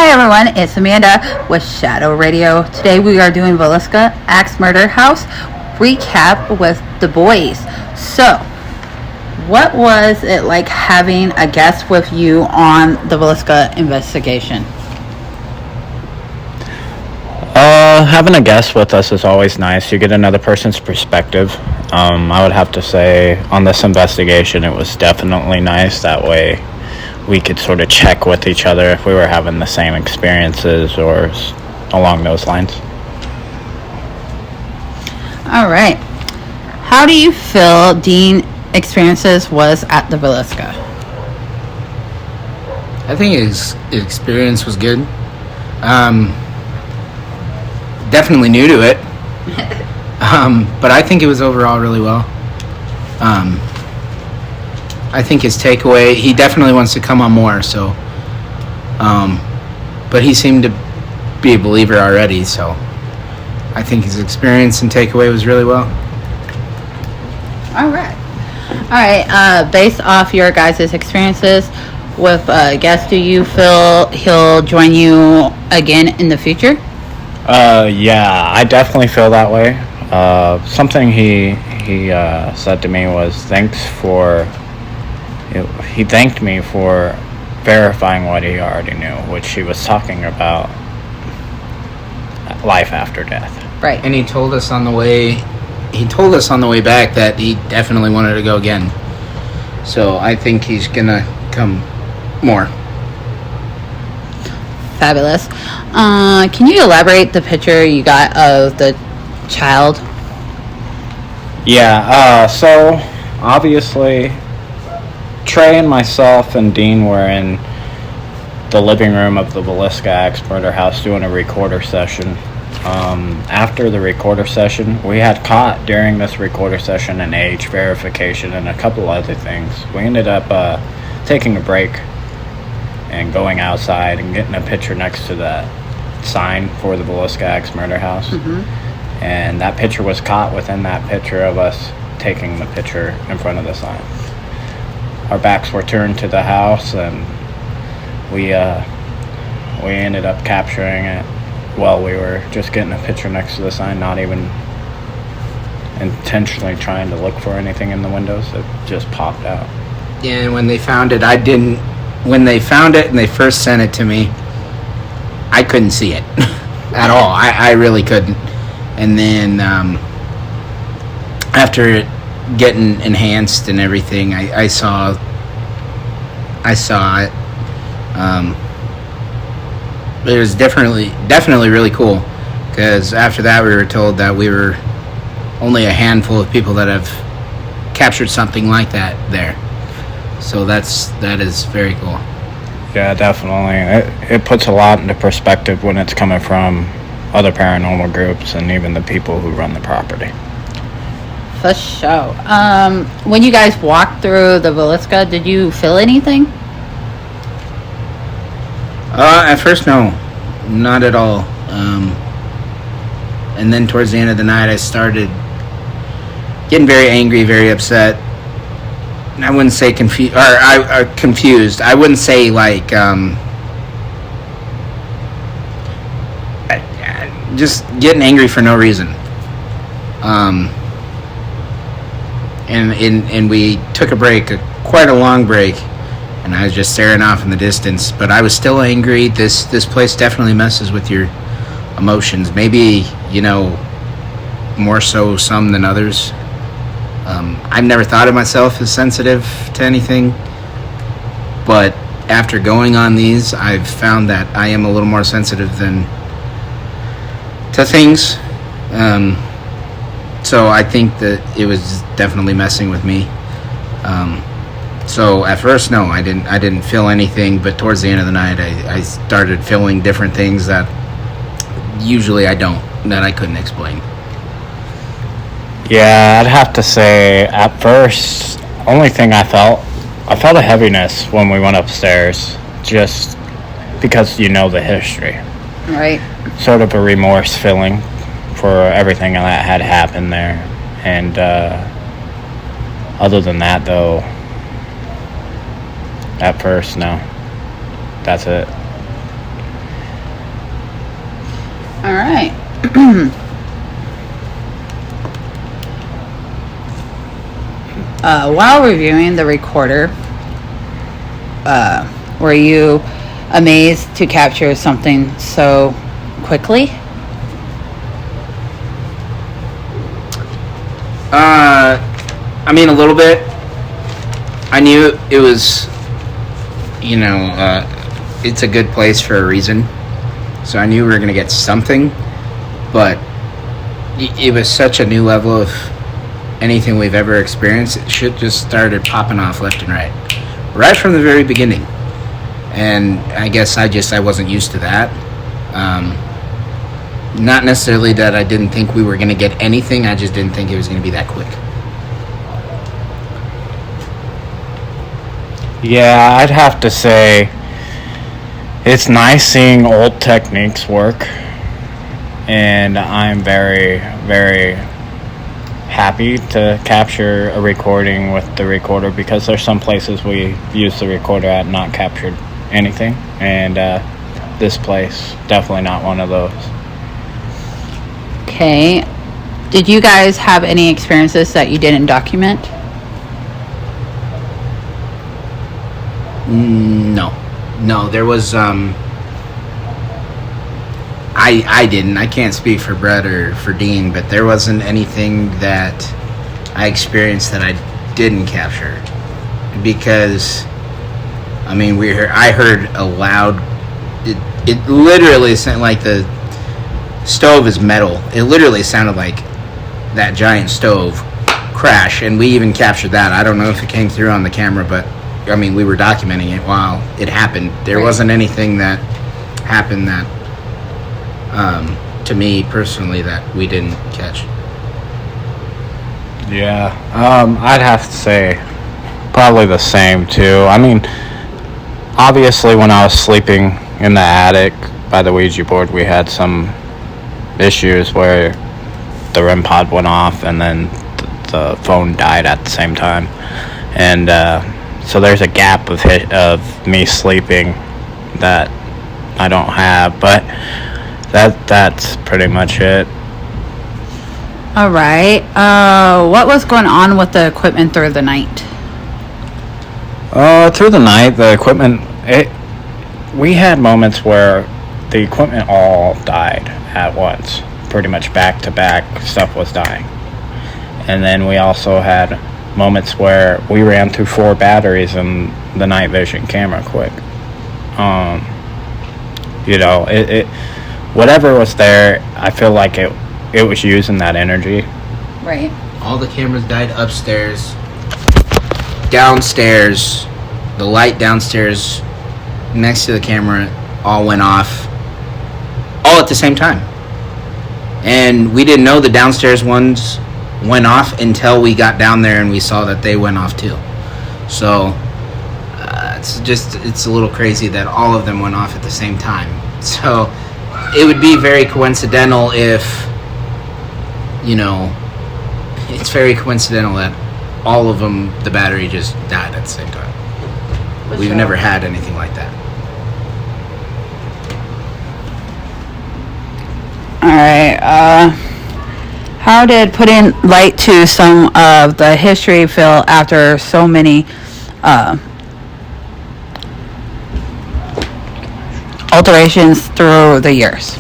Hi everyone, it's Amanda with Shadow Radio. Today we are doing Villisca Axe Murder House recap with the boys. So, what was it like having a guest with you on the Villisca investigation? Having a guest with us is always nice. You get another person's perspective. I would have to say on this investigation it was definitely nice. That way we could sort of check with each other if we were having the same experiences or along those lines. All right. How do you feel Dean experiences was at the Villisca? I think his experience was good. Definitely new to it. But I think it was overall really well. I think his takeaway, he definitely wants to come on more, so but he seemed to be a believer already, so I think his experience and takeaway was really well. All right. Based off your guys' experiences with guests, do you feel he'll join you again in the future? Yeah, I definitely feel that way. Something he said to me was he thanked me for verifying what he already knew, which he was talking about life after death. Right. And he told us on the way back that he definitely wanted to go again. So I think he's gonna come more. Fabulous. Can you elaborate the picture you got of the child? Yeah, so obviously Trey and myself and Dean were in the living room of the Villisca Axe Murder House doing a recorder session. After the recorder session, we had caught during this recorder session an age verification and a couple other things. We ended up taking a break and going outside and getting a picture next to that sign for the Villisca Axe Murder House. Mm-hmm. And that picture was caught within that picture of us taking the picture in front of the sign. Our backs were turned to the house, and we ended up capturing it while we were just getting a picture next to the sign, not even intentionally trying to look for anything in the windows. It just popped out. Yeah, and when they found it, when they found it and they first sent it to me, I couldn't see it at all. I really couldn't. And then after it getting enhanced and everything, I saw it. It was definitely really cool, because after that we were told that we were only a handful of people that have captured something like that there. So that is very cool. Yeah, definitely. It puts a lot into perspective when it's coming from other paranormal groups and even the people who run the property. For sure. When you guys walked through the Villisca, did you feel anything? At first, no, not at all. And then towards the end of the night, I started getting very angry, very upset. I wouldn't say confused. I wouldn't say like just getting angry for no reason. And we took a break, quite a long break, and I was just staring off in the distance. But I was still angry. This place definitely messes with your emotions. Maybe, more so some than others. I've never thought of myself as sensitive to anything, but after going on these, I've found that I am a little more sensitive to things. So I think that it was definitely messing with me. So at first, no, I didn't feel anything, but towards the end of the night, I started feeling different things that usually I don't, that I couldn't explain. Yeah, I'd have to say at first, only thing I felt a heaviness when we went upstairs, just because the history. Right. Sort of a remorse feeling for everything that had happened there. And other than that, though, at first, no. That's it. All right. While reviewing the recorder, were you amazed to capture something so quickly? I mean, a little bit. I knew it was, it's a good place for a reason. So I knew we were going to get something, but it was such a new level of anything we've ever experienced. It should just started popping off left and right from the very beginning. And I guess I wasn't used to that. Not necessarily that I didn't think we were going to get anything. I just didn't think it was going to be that quick. Yeah, I'd have to say it's nice seeing old techniques work, and I'm very, very happy to capture a recording with the recorder, because there's some places we use the recorder at and not captured anything, and this place definitely not one of those. Okay. Did you guys have any experiences that you didn't document? No, there was, I didn't. I can't speak for Brett or for Dean, but there wasn't anything that I experienced that I didn't capture. Because, I mean, I heard a loud, it literally sounded like the stove is metal. It literally sounded like that giant stove crash, and we even captured that. I don't know if it came through on the camera, but I mean, we were documenting it while it happened. There wasn't anything that happened that, to me personally, that we didn't catch. Yeah, I'd have to say probably the same too. I mean, obviously when I was sleeping in the attic by the Ouija board, we had some issues where the REM pod went off and then the phone died at the same time. And so there's a gap of me sleeping that I don't have, but that's pretty much it. All right. What was going on with the equipment through the night? Through the night, the equipment, we had moments where the equipment all died at once. Pretty much back to back, stuff was dying. And then we also had moments where we ran through 4 batteries in the night vision camera quick. It whatever was there, I feel like it was using that energy. Right. All the cameras died upstairs, downstairs, the light downstairs next to the camera all went off, all at the same time. And we didn't know the downstairs ones went off until we got down there and we saw that they went off too. So it's a little crazy that all of them went off at the same time. So it would be very coincidental if, it's very coincidental that all of them, the battery just died at the same time. We've never had anything like that. All right. How did putting light to some of the history feel after so many alterations through the years?